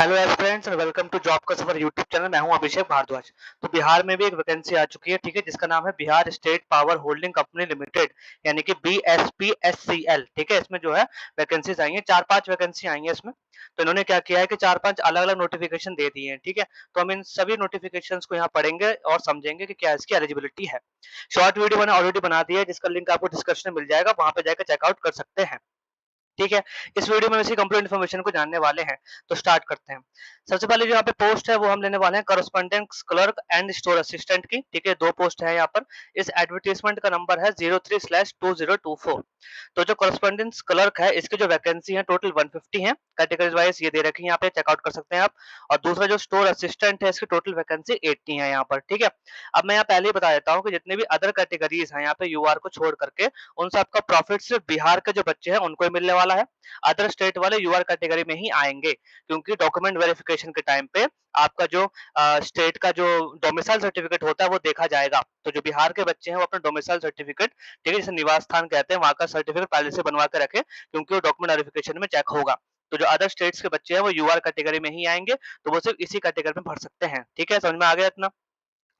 Hello friends and welcome to job का सफर YouTube channel. मैं हूं अभिषेक भारद्वाज। तो बिहार में भी एक वैकेंसी आ चुकी है, ठीक है, जिसका नाम है Bihar state power holding company limited, यानी कि BSPSCL। ठीक है, इसमें जो है वैकेंसीज आई हैं, 4-5 वैकेंसी आई हैं इसमें। तो इन्होंने क्या किया है कि 4-5 अलग-अलग नोटिफिकेशन दे दिए हैं, ठीक है। तो हम इन सभी नोटिफिकेशंस को यहाँ पढ़ेंगे और समझेंगे कि क्या इसकी एलिजिबिलिटी है। शॉर्ट वीडियो मैंने ऑलरेडी बना दी है, जिसका लिंक आपको डिस्क्रिप्शन में मिल जाएगा, वहां पे जाकर चेकआउट कर सकते हैं। ठीक है, इस वीडियो में इसी कंप्लीट इन्फॉर्मेशन को जानने वाले हैं। तो स्टार्ट करते हैं। सबसे पहले जो यहाँ पे पोस्ट है वो हम लेने वाले हैं correspondence clerk and store assistant की। ठीक है, 2 पोस्ट है यहाँ पर। इस एडवर्टाइजमेंट का नंबर है 03/2024। तो जो करस्पॉन्डेंस क्लर्क है, इसकी जो वैकेंसी है टोटल 150 है। कैटेगरीज वाइज ये दे रखी है, यहाँ पे चेकआउट कर सकते हैं आप। और दूसरा जो स्टोर असिस्टेंट है, इसकी टोटल वैकेंसी 80 है यहाँ पर। ठीक है, अब मैं यहाँ पहले ही बता देता हूँ कि जितने भी अदर कैटेगरीज हैं यहाँ पे यूआर को छोड़ करके, उन सबका प्रॉफिट सिर्फ बिहार के जो बच्चे हैं उनको ही मिलने वाला है। अदर स्टेट वाले यूआर कैटेगरी में ही आएंगे, क्योंकि डॉक्यूमेंट वेरिफिकेशन के टाइम पे आपका जो स्टेट का जो डोमिसाइल सर्टिफिकेट होता है वो देखा जाएगा। तो जो बिहार के बच्चे हैं वो अपना डोमिसाइल सर्टिफिकेट, ठीक है, जिसे निवास स्थान कहते हैं, वहां का सर्टिफिकेट पहले से बनवा के रखे, क्योंकि वो डॉक्यूमेंट वेरिफिकेशन में चेक होगा। तो जो अदर स्टेट्स के बच्चे हैं वो यूआर कैटेगरी में ही आएंगे, तो वो सिर्फ इसी कैटेगरी में भर सकते हैं। ठीक है, समझ में आ गया इतना?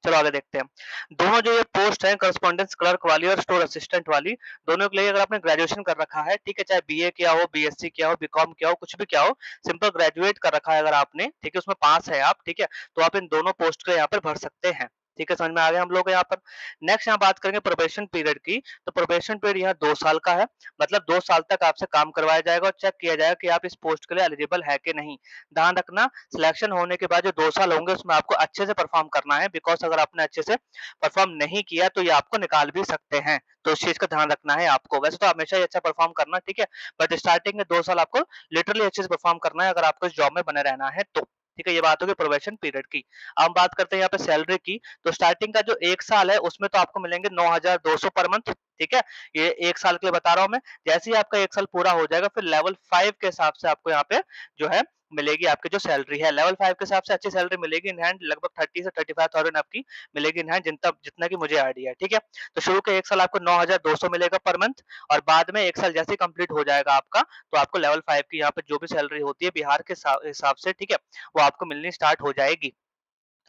चलो आगे देखते हैं। दोनों जो ये पोस्ट है करस्पॉन्डेंस क्लर्क वाली और स्टोर असिस्टेंट वाली, दोनों के लिए अगर आपने ग्रेजुएशन कर रखा है, ठीक है, चाहे बीए किया हो, बीएससी किया हो, बीकॉम किया हो, कुछ भी किया हो, सिंपल ग्रेजुएट कर रखा है अगर आपने, ठीक है, उसमें पास है आप, ठीक है, तो आप इन दोनों पोस्ट के यहाँ पर भर सकते हैं। ठीक है, समझ में आ गया हम लोग यहाँ पर। नेक्स्ट यहाँ बात करेंगे प्रोबेशन पीरियड की। तो प्रोबेशन पीरियड यहाँ 2 साल का है। मतलब 2 साल तक आपसे काम करवाया जाएगा और चेक किया जाएगा कि आप इस पोस्ट के लिए एलिजिबल है कि नहीं। ध्यान रखना, सिलेक्शन होने के बाद जो 2 साल होंगे उसमें आपको अच्छे से परफॉर्म करना है, बिकॉज़ अगर आपने अच्छे से परफॉर्म नहीं किया तो ये आपको निकाल भी सकते हैं। तो उस चीज़ का ध्यान रखना है आपको। वैसे तो हमेशा ही अच्छा परफॉर्म करना, ठीक है, बट स्टार्टिंग में 2 साल आपको लिटरली अच्छे से परफॉर्म करना है अगर आपको इस जॉब में बने रहना है तो। ठीक है, ये बात होगी प्रोबेशन पीरियड की। अब हम बात करते हैं यहाँ पे सैलरी की। तो स्टार्टिंग का जो 1 साल है उसमें तो आपको मिलेंगे 9,200 पर मंथ, ठीक है? ये 1 साल के लिए बता रहा हूँ मैं। जैसे ही आपका 1 साल पूरा हो जाएगा फिर लेवल 5 के हिसाब से आपको यहाँ पे जो है मिलेगी आपकी जो सैलरी है। लेवल 5 के हिसाब से अच्छी सैलरी मिलेगी इन हैंड, लगभग 30 से 35,000 आपकी मिलेगी इन हैंड, जितना कि मुझे आइडिया है, ठीक है? तो शुरू के 1 साल आपको 9,200 मिलेगा पर मंथ, और बाद में 1 साल जैसे ही कंप्लीट हो जाएगा आपका, तो आपको लेवल 5 की यहाँ पे जो भी सैलरी होती है बिहार के हिसाब से, ठीक है, वो आपको मिलनी स्टार्ट हो जाएगी।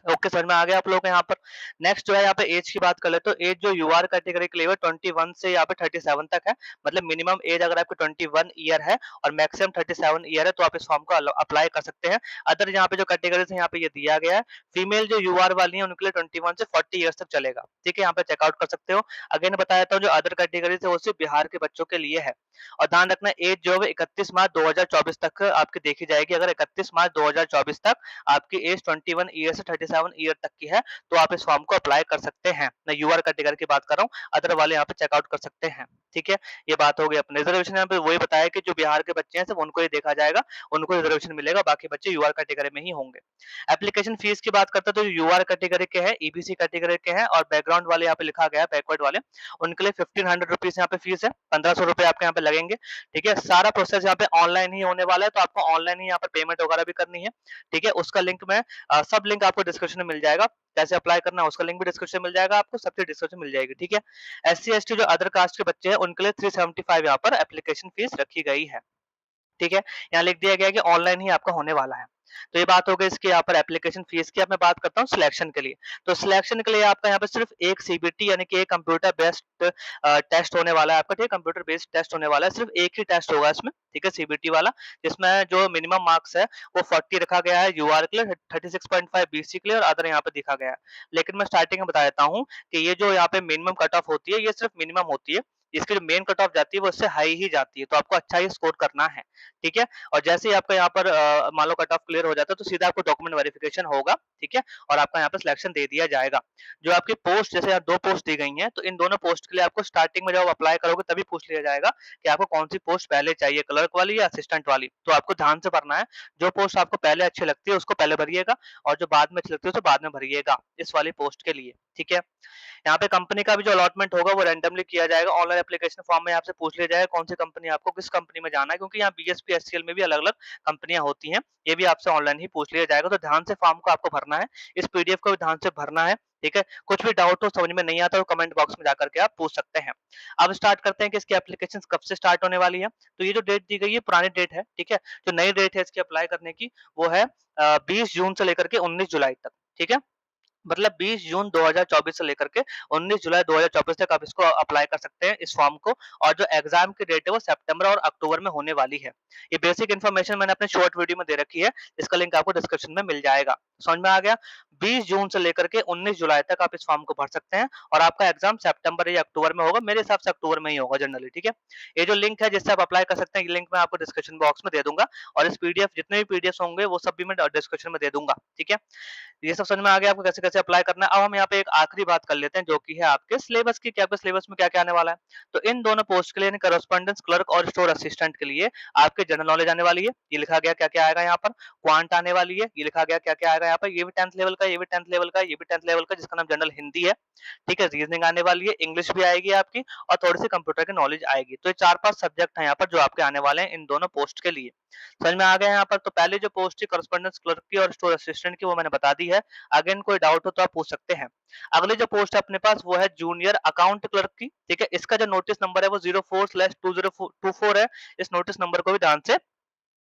ओके, समझ में आ गया आप लोगों को यहाँ पर। नेक्स्ट जो है यहाँ पे एज की बात कर ले, तो एज जो यूआर कैटेगरी के लिए है 21 से यहाँ पे 37 तक है। मतलब मिनिमम एज अगर आपकी 21 ईयर है और मैक्सिमम 37 ईयर है, तो आप इस फॉर्म को अप्लाई कर सकते हैं। अदर यहाँ पे जो कैटेगरीज है यहाँ पे ये दिया गया है। फीमेल जो यूआर वाली है उनके लिए 21 से 40 ईयर्स तक चलेगा, ठीक है, यहाँ पे चेकआउट कर सकते हो। अगेन बता देता हूँ, जो अदर कैटेगरीज है वो सिर्फ बिहार के बच्चों के लिए है। और ध्यान रखना, एज जो है 31 मार्च 2024 तक आपकी देखी जाएगी। अगर 31 मार्च 2024 तक आपकी एज 21 ईयर से 37 ईयर तक की है, तो आप इस फॉर्म को अप्लाई कर सकते हैं। मैं यूआर कैटेगरी की बात कर रहा हूँ, अदर वाले यहाँ पे चेकआउट कर सकते हैं। ठीक है, ये बात हो गई अपने रिजर्वेशन। यहाँ पे वही बताया कि जो बिहार के बच्चे हैं सिर्फ उनको ही देखा जाएगा, उनको रिजर्वेशन मिलेगा, बाकी बच्चे यूआर कैटेगरी में ही होंगे। एप्लीकेशन फीस की बात करते हैं, तो यूआर कैटेगरी के हैं, ईबीसी कैटेगरी के हैं और बैकग्राउंड वाले यहाँ पे लिखा गया है बैकवर्ड वाले, उनके लिए 1500 रुपीज यहाँ पे फीस है। 1500 रुपए आपके यहाँ पे लगेंगे। ठीक है, सारा प्रोसेस यहाँ पे ऑनलाइन ही होने वाला है, तो आपको ऑनलाइन ही यहाँ पे पेमेंट वगैरह भी करनी है। ठीक है, उसका लिंक मैं सब लिंक आपको डिस्क्रिप्शन में मिल जाएगा। कैसे अप्लाई करना है उसका लिंक भी डिस्क्रिप्शन में मिल जाएगा, आपको सब चीज डिस्क्रिप्शन में मिल जाएगी। ठीक है, एससी एसटी जो अदर कास्ट के बच्चे हैं उनके लिए 375 यहाँ पर एप्लीकेशन फीस रखी गई है। ठीक है, यहाँ लिख दिया गया है कि ऑनलाइन ही आपका होने वाला है। तो ये बात हो गई इसकी यहाँ पर एप्लीकेशन फीस की। अब मैं बात करता हूँ सिलेक्शन के लिए। तो सिलेक्शन के लिए आपका यहाँ पे सिर्फ एक सीबीटी यानी कि एक कंप्यूटर बेस्ड टेस्ट होने वाला है आपका, ठीक है, कंप्यूटर बेस्ड टेस्ट होने वाला है। सिर्फ एक ही टेस्ट होगा इसमें, ठीक है, सीबीटी वाला, जिसमें जो मिनिमम मार्क्स है वो 40 रखा गया है यूआर के लिए, 36.5 बीसी के लिए और अदर यहाँ पे दिखा गया है। लेकिन मैं स्टार्टिंग में बता देता हूँ कि ये जो यहाँ पे मिनिमम कट ऑफ होती है ये सिर्फ मिनिमम होती है। इसकी जो मेन कट ऑफ जाती है वो उससे हाई ही जाती है, तो आपको अच्छा ही स्कोर करना है। ठीक है, और जैसे ही आपका यहाँ पर मान लो कट ऑफ क्लियर हो जाता है तो सीधा आपको डॉक्यूमेंट वेरिफिकेशन होगा, ठीक है, और आपका यहाँ पे सिलेक्शन दे दिया जाएगा। जो आपकी पोस्ट, जैसे यहाँ 2 पोस्ट दी गई हैं, तो इन दोनों पोस्ट के लिए आपको स्टार्टिंग में जब आप अप्लाई करोगे तभी पूछ लिया जाएगा कि आपको कौन सी पोस्ट पहले चाहिए, क्लर्क वाली या असिस्टेंट वाली। तो आपको ध्यान से भरना है, जो पोस्ट आपको पहले अच्छी लगती है उसको पहले भरिएगा, और जो बाद में अच्छी लगती है उसको बाद में भरिएगा, इस वाली पोस्ट के लिए। ठीक है, यहाँ पे कंपनी का भी जो अलॉटमेंट होगा वो रैंडमली किया जाएगा, ऑनलाइन एप्लीकेशन फॉर्म में आपसे पूछ लिया जाएगा कौन सी कंपनी आपको किस कंपनी में जाना है, क्योंकि यहाँ बीएसपी एचसीएल में भी अलग-अलग कंपनियां होती हैं। ये भी आपसे ऑनलाइन ही पूछ लिया जाएगा, तो ध्यान से फॉर्म को आपको भरना है। इस पीडीएफ को भी ध्यान से भरना है, ठीक है? कुछ भी डाउट हो, समझ में नहीं आता, तो कमेंट बॉक्स में जाकर के आप पूछ सकते हैं। अब स्टार्ट करते हैं कि इसकी एप्लीकेशन कब से स्टार्ट होने वाली है। तो ये जो डेट दी गई है पुरानी डेट है, ठीक है? जो नई डेट है इसकी अप्लाई करने की वो है 20 जून से लेकर के 19 जुलाई तक, ठीक है? मतलब 20 जून 2024 से लेकर के 19 जुलाई 2024 तक आप इसको अप्लाई कर सकते हैं इस फॉर्म को। और जो एग्जाम की डेट है वो सितंबर और अक्टूबर में होने वाली है। ये बेसिक इन्फॉर्मेशन मैंने अपने शॉर्ट वीडियो में दे रखी है, इसका लिंक आपको डिस्क्रिप्शन में मिल जाएगा। समझ में आ गया? 20 जून से लेकर के 19 जुलाई तक आप इस फॉर्म को भर सकते हैं और आपका एग्जाम सितंबर या अक्टूबर में होगा। मेरे हिसाब से अक्टूबर में ही होगा जनरली, ठीक है? ये जो लिंक है जिससे आप अप्लाई कर सकते हैं, ये लिंक मैं आपको डिस्क्रिप्शन बॉक्स में दे दूंगा और इस पीडीएफ जितने भी पीडीएफ होंगे वो सब भी मैं डिस्क्रिप्शन में दे दूंगा, ठीक है? ये सब समझ में आ गया आपको कैसे-कैसे अप्लाई करना है। अब हम यहाँ पे एक आखिरी बात कर लेते हैं जो कि है आपके सिलेबस की, कि आपके सिलेबस में क्या-क्या आने वाला है। तो इन दोनों पोस्ट के लिए, यानी कॉरेस्पोंडेंस क्लर्क और स्टोर असिस्टेंट के लिए आपके जनरल नॉलेज आने वाली है। ये लिखा गया क्या-क्या आएगा यहाँ पर। क्वांट आने वाली है, ये लिखा गया क्या-क्या आएगा यहाँ पर। ये भी 10th लेवल का, ये भी 10th लेवल का, ये भी 10th लेवल का, जिसका नाम जनरल हिंदी है। ठीक है, रीजनिंग आने वाली है, इंग्लिश भी आएगी आपकी और थोड़ी-सी कंप्यूटर की नॉलेज आएगी। तो ये 4-5 सब्जेक्ट हैं यहाँ पर जो आपके आने वाले हैं इन दोनों पोस्ट के लिए। समझ में आ गया यहाँ पर। तो पहले जो पोस्ट थी कॉरेस्पोंडेंस क्लर्क की और स्टोर असिस्टेंट की वो मैंने बता दी है। अगेन कोई डाउट हो तो आप पूछ सकते हैं। अगली जो पोस्ट है अपने पास वो है जूनियर अकाउंट क्लर्क की, ठीक है? इसका जो नोटिस नंबर है वो 04/2024 है। इस नोटिस नंबर को भी ध्यान से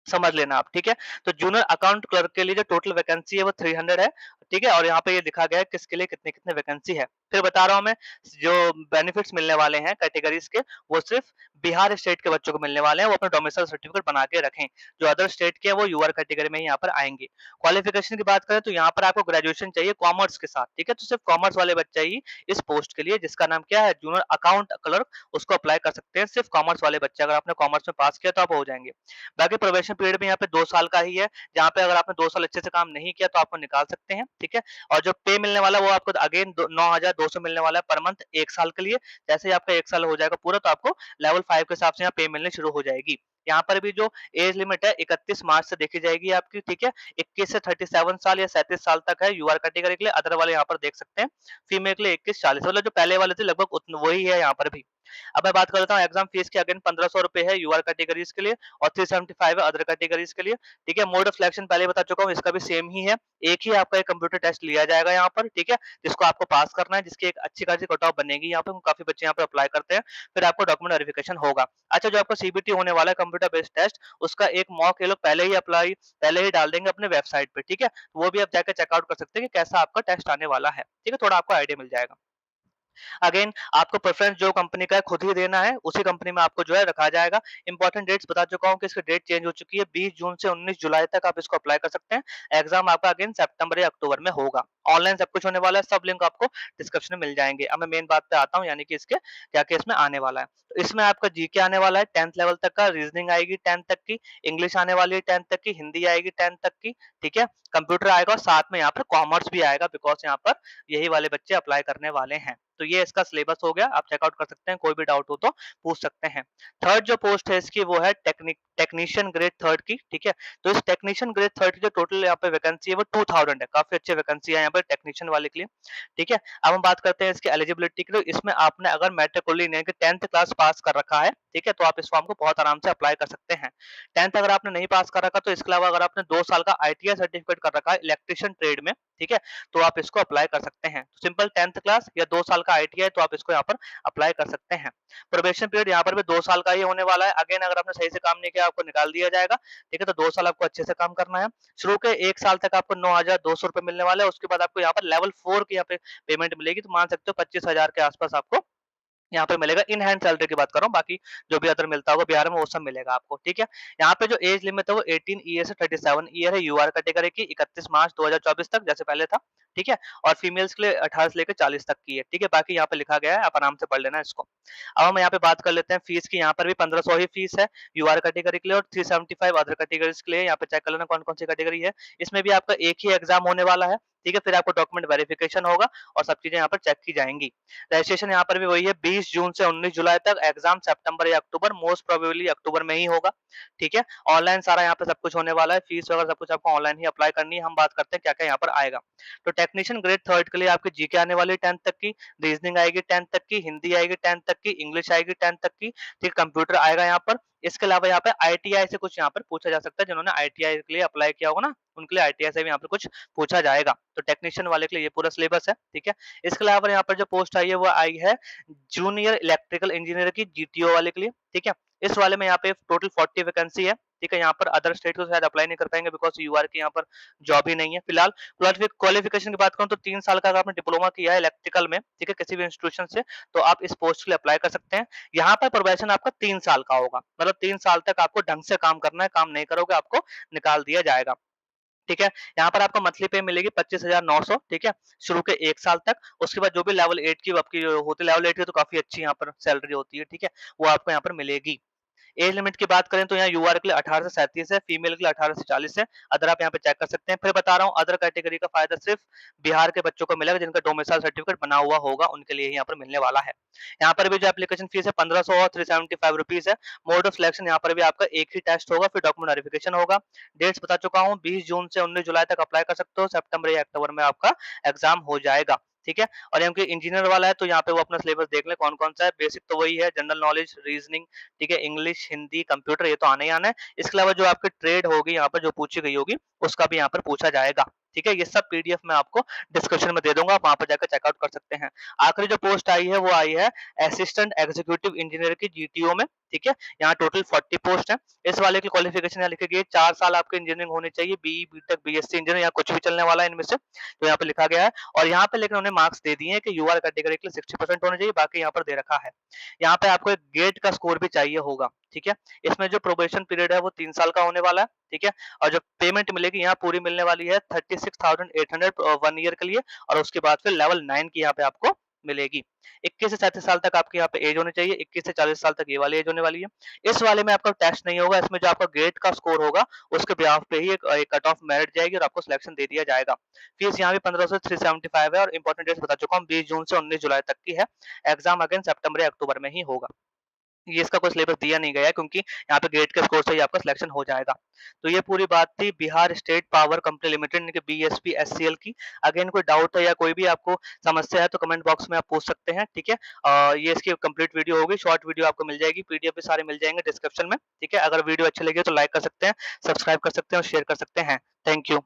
समझ लेना आप, ठीक है? तो जूनियर अकाउंट क्लर्क के लिए जो टोटल वैकेंसी है वो 300 है, ठीक है? और यहाँ पे ये लिखा गया है किसके लिए कितने-कितने वैकेंसी है। फिर बता रहा हूँ मैं, जो बेनिफिट्स मिलने वाले हैं कैटेगरीज़ के, वो सिर्फ बिहार स्टेट के बच्चों को मिलने वाले हैं। वो अपना डोमिसाइल सर्टिफिकेट बना के रखें। जो अदर स्टेट के हैं वो यूआर कैटेगरी में ही यहाँ पर आएँगे। क्वालिफिकेशन की बात करें तो यहाँ पर आपको ग्रेजुएशन चाहिए कॉमर्स के साथ, ठीक है? तो सिर्फ कॉमर्स वाले बच्चे ही इस पोस्ट के लिए, जिसका नाम क्या है जूनियर अकाउंट क्लर्क, उसको अप्लाई कर सकते हैं। सिर्फ कॉमर्स वाले बच्चे, अगर आपने कॉमर्स में पास किया तो आप हो जाएँगे। बाकी प्रोबेशन पीरियड भी यहाँ पे 2 साल का ही है, जहाँ पे अगर आपने 2 साल अच्छे से काम नहीं किया तो आपको निकाल सकते हैं, ठीक है? और जो पे मिलने वाला है वो आपको अगेन 9,200 मिलने वाला है पर मंथ 1 साल के लिए। जैसे ही आपका 1 साल हो जाएगा पूरा तो आपको लेवल 5 के हिसाब से यहाँ पे मिलनी शुरू हो जाएगी। यहाँ पर भी जो एज लिमिट है 31 मार्च से देखी जाएगी आपकी, ठीक है? 21 से 37 साल या 37 साल तक है यूआर कैटेगरी के लिए, अदर वाले यहाँ पर देख सकते हैं। फीमेल के लिए 21-40, मतलब जो पहले वाले थे लगभग वही है यहाँ पर भी। अब मैं बात कर लेता हूँ एग्जाम फीस की। अगेन 1500 रुपए है यूआर कैटेगरीज के लिए और 375 है अदर कैटेगरीज के लिए, ठीक है? मोड ऑफ सिलेक्शन पहले बता चुका हूँ, इसका भी सेम ही है। एक ही आपका एक कंप्यूटर टेस्ट लिया जाएगा यहाँ पर, ठीक है? जिसको आपको पास करना है, जिसकी एक अच्छी खासी कट ऑफ बनेगी यहाँ पे, काफी बच्चे यहाँ पे अप्लाई करते हैं। फिर आपको डॉक्यूमेंट वेरिफिकेशन होगा। अच्छा, जो आपका सीबीटी होने वाला है कंप्यूटर बेस्ड टेस्ट, उसका एक मॉक ये लोग पहले ही डाल देंगे अपने वेबसाइट पे, ठीक है? वो भी आप जाकर चेकआउट कर सकते हैं कि कैसा आपका टेस्ट आने वाला है, ठीक है? थोड़ा आपको आइडिया मिल जाएगा। अगेन आपको प्रेफरेंस जो कंपनी का है खुद ही देना है, उसी कंपनी में आपको जो है रखा जाएगा। इंपॉर्टेंट डेट्स बता चुका हूँ कि इसकी डेट चेंज हो चुकी है। 20 जून से 19 जुलाई तक आप इसको अप्लाई कर सकते हैं। एग्जाम आपका अगेन सितंबर या अक्टूबर में होगा। ऑनलाइन सब कुछ होने वाला है, सब लिंक आपको डिस्क्रिप्शन में मिल जाएंगे। अब मैं मेन बात पे आता हूँ, यानी कि इसके क्या-क्या इसमें आने वाला है। तो इसमें आपका जीके आने वाला है 10th लेवल तक का, रीजनिंग आएगी 10th तक की, इंग्लिश आने वाली है 10th तक की, हिंदी आएगी 10th तक की, ठीक है? कंप्यूटर आएगा और साथ में यहाँ पर कॉमर्स भी आएगा, बिकॉज़ यहाँ पर यही वाले बच्चे अप्लाई करने वाले हैं। तो ये इसका सिलेबस हो गया, आप चेकआउट कर सकते हैं, कोई भी डाउट हो तो पूछ सकते हैं। थर्ड जो पोस्ट है इसकी वो है टेक्नीशियन ग्रेड 3 की, ठीक है? तो इस टेक्नीशियन ग्रेड 3 की जो टोटल यहाँ पे वैकेंसी है वो 2000 है। काफी अच्छी वैकेंसी है यहाँ पे टेक्नीशियन वाले के लिए, ठीक है? अब हम बात करते हैं इसकी एलिजिबिलिटी की। तो इसमें आपने अगर मैट्रिकुलेशन यानी कि 10th क्लास पास कर रखा है, ठीक है? तो आप इस फॉर्म को बहुत आराम से अप्लाई कर सकते हैं। 10th अगर आपने नहीं पास कर रखा तो इसके अलावा अगर आपने 2 साल का आईटीआई सर्टिफिकेट कर रखा है इलेक्ट्रिशियन ट्रेड में, ठीक है? तो आप इसको अप्लाई कर सकते हैं। सिंपल 10th क्लास या 2 साल का आईटीआई, तो आप इसको यहाँ पर अप्लाई कर सकते हैं। प्रोबेशन पीरियड यहाँ पर भी 2 साल का ही होने वाला है। अगेन अगर आपने सही से काम नहीं किया आपको निकाल दिया जाएगा, ठीक है? तो 2 साल आपको अच्छे से काम करना है। शुरू के 1 साल तक आपको 9,200 रुपए मिलने वाले हैं। उसके बाद आपको यहाँ पर लेवल 4 की यहाँ पे पेमेंट मिलेगी, तो मान सकते हो 25,000 के आसपास आपको यहाँ पे मिलेगा। इन हैंड सैलरी की बात कर रहा हूँ, बाकी जो भी अदर मिलता होगा बिहार में वो सब मिलेगा आपको, ठीक है? यहाँ पे जो एज लिमिट है वो 18 ईयर से 37 ईयर है यूआर कैटेगरी की, 31 मार्च 2024 तक जैसे पहले था, ठीक है? और फीमेल्स के लिए 18 से लेकर 40 तक की है, ठीक है? बाकी यहाँ पे लिखा गया है, आप आराम से पढ़ लेना इसको। अब हम यहाँ पे बात कर लेते हैं फीस की। यहाँ पर भी 1500 ही फीस है यूआर कैटेगरी के लिए और 375 अदर कैटेगरीज के लिए। यहाँ पे चेक कर लेना कौन कौन सी कैटेगरी है। इसमें भी आपका एक ही एग्जाम होने वाला है, ठीक है, फिर आपको डॉक्यूमेंट वेरिफिकेशन होगा और सब चीजें यहाँ पर चेक की जाएंगी। रजिस्ट्रेशन यहाँ पर भी वही है, 20 जून से 19 जुलाई तक, एग्जाम सितंबर या अक्टूबर, मोस्ट प्रोबेबली अक्टूबर में ही होगा। ठीक है, ऑनलाइन सारा यहाँ पे सब कुछ होने वाला है, फीस वगैरह सब कुछ आपको ऑनलाइन ही अप्लाई करनी है। हम बात करते हैं क्या क्या यहाँ पर आएगा। तो टेक्नीशियन ग्रेड 3 के लिए आपकी जीके आने वाली है 10th तक की, रीजनिंग आएगी 10th तक की, हिंदी आएगी 10th तक की, इंग्लिश आएगी 10th तक की, ठीक, कंप्यूटर आएगा यहाँ पर। इसके अलावा यहाँ पे आईटीआई से कुछ यहाँ पर पूछा जा सकता है, जिन्होंने आईटीआई के लिए अप्लाई किया होगा ना, उनके लिए आईटीआई से भी यहाँ पर कुछ पूछा जाएगा। तो टेक्नीशियन वाले के लिए ये पूरा सिलेबस है, ठीक है। इसके अलावा यहाँ पर जो पोस्ट आई है वो आई है जूनियर इलेक्ट्रिकल इंजीनियर की, जीटीओ वाले के लिए, ठीक है। इस वाले में यहाँ पे टोटल 40 वैकेंसी है, ठीक है। यहाँ पर अदर स्टेट को शायद अप्लाई नहीं कर पाएंगे बिकॉज यूआर की यहाँ पर जॉब ही नहीं है फिलहाल। क्वालिफिकेशन की बात करूँ तो 3 साल का अगर आपने डिप्लोमा किया है इलेक्ट्रिकल में, ठीक है, किसी भी इंस्टीट्यूशन से, तो आप इस पोस्ट के लिए अप्लाई कर सकते हैं। यहाँ पर प्रोबेशन आपका 3 साल का होगा, मतलब 3 साल तक आपको ढंग से काम करना है, काम नहीं करोगे आपको निकाल दिया जाएगा, ठीक है। यहाँ पर आपको मंथली पे मिलेगी 25,900, ठीक है, शुरू के 1 साल तक। उसके बाद जो भी लेवल 8 की आपकी होती है, लेवल 8 की तो काफी अच्छी यहाँ पर सैलरी होती है, ठीक है, वो आपको यहाँ पर मिलेगी। एज लिमिट की बात करें तो यहाँ यूआर के लिए 18 से 37 है, फीमेल के लिए 18 से 40 है। अदर आप यहाँ पे चेक कर सकते हैं। फिर बता रहा हूँ, अदर कैटेगरी का फायदा सिर्फ बिहार के बच्चों को मिलेगा, जिनका डोमिसाइल सर्टिफिकेट बना हुआ होगा, उनके लिए यहाँ पर मिलने वाला है। यहाँ पर भी जो एप्लीकेशन फीस है 1500 और 375 रुपीज है। मोड ऑफ सिलेक्शन यहाँ पर भी आपका एक ही टेस्ट होगा, फिर डॉक्यूमेंट वेरिफिकेशन होगा। डेट्स बता चुका हूँ, 20 जून से 19 जुलाई तक अप्लाई कर सकते हो, सितंबर या अक्टूबर में आपका एग्जाम हो जाएगा, ठीक है। और यहाँ इंजीनियर वाला है तो यहाँ पे वो अपना सिलेबस देख ले कौन कौन सा है। बेसिक तो वही है, जनरल नॉलेज, रीजनिंग, ठीक है, इंग्लिश, हिंदी, कंप्यूटर, ये तो आने ही आना है। इसके अलावा जो आपकी ट्रेड होगी यहाँ पर जो पूछी गई होगी उसका भी यहाँ पर पूछा जाएगा, ठीक है। ये सब पीडीएफ में आपको डिस्क्रिप्शन में दे दूंगा, आप वहां पर जाकर चेकआउट कर सकते हैं। आखिरी जो पोस्ट आई है वो आई है असिस्टेंट एग्जीक्यूटिव इंजीनियर की, जीटीओ में, ठीक है। यहाँ टोटल 40 पोस्ट है। इस वाले की क्वालिफिकेशन यहाँ लिखी गई है, 4 साल आपके इंजीनियरिंग होनी चाहिए, बीई, बीटेक, बीएससी इंजीनियर, यहाँ कुछ भी चलने वाला है इनमें से, तो यहाँ पे लिखा गया है। और यहाँ पे लेकिन उन्होंने मार्क्स दे दिए हैं कि यूआर कैटेगरी के लिए 60% होने चाहिए, बाकी यहाँ पर दे रखा है। यहाँ पे आपको एक गेट का स्कोर भी चाहिए होगा, ठीक है। इसमें जो प्रोबेशन पीरियड है वो 3 साल का होने वाला है, ठीक है। और जो पेमेंट मिलेगी यहाँ पूरी मिलने वाली है 36,800 1 ईयर के लिए, और उसके बाद फिर लेवल 9 की यहाँ पे आपको मिलेगी। 21 से 37 साल तक आपकी यहाँ पे एज होनी चाहिए, 21 से 40 साल तक ये वाली एज होने वाली है। इस वाले में आपका टेस्ट नहीं होगा, इसमें जो आपका गेट का स्कोर होगा उसके बिहाफ पे ही एक कट ऑफ मेरिट जाएगी और आपको सिलेक्शन दे दिया जाएगा। फीस यहाँ भी 1500 से 375 है, और इंपॉर्टेंट डेट्स बता चुका हूँ, 20 जून से 19 जुलाई तक की है। एग्जाम अगेन सितंबर या अक्टूबर में ही होगा। ये इसका कोई सिलेबस दिया नहीं गया है क्योंकि यहाँ पे गेट के स्कोर से ही आपका सिलेक्शन हो जाएगा। तो ये पूरी बात थी Bihar state power company limited यानी कि बीएसपीएससीएल की। अगेन कोई डाउट है या कोई भी आपको समस्या है तो कमेंट बॉक्स में आप पूछ सकते हैं, ठीक है। ये इसकी कंप्लीट वीडियो होगी, शॉर्ट वीडियो आपको मिल जाएगी, पीडीएफ भी सारे मिल जाएंगे डिस्क्रिप्शन में, ठीक है। अगर वीडियो अच्छी लगी तो लाइक कर सकते हैं, सब्सक्राइब कर सकते हैं और शेयर कर सकते हैं। Thank you.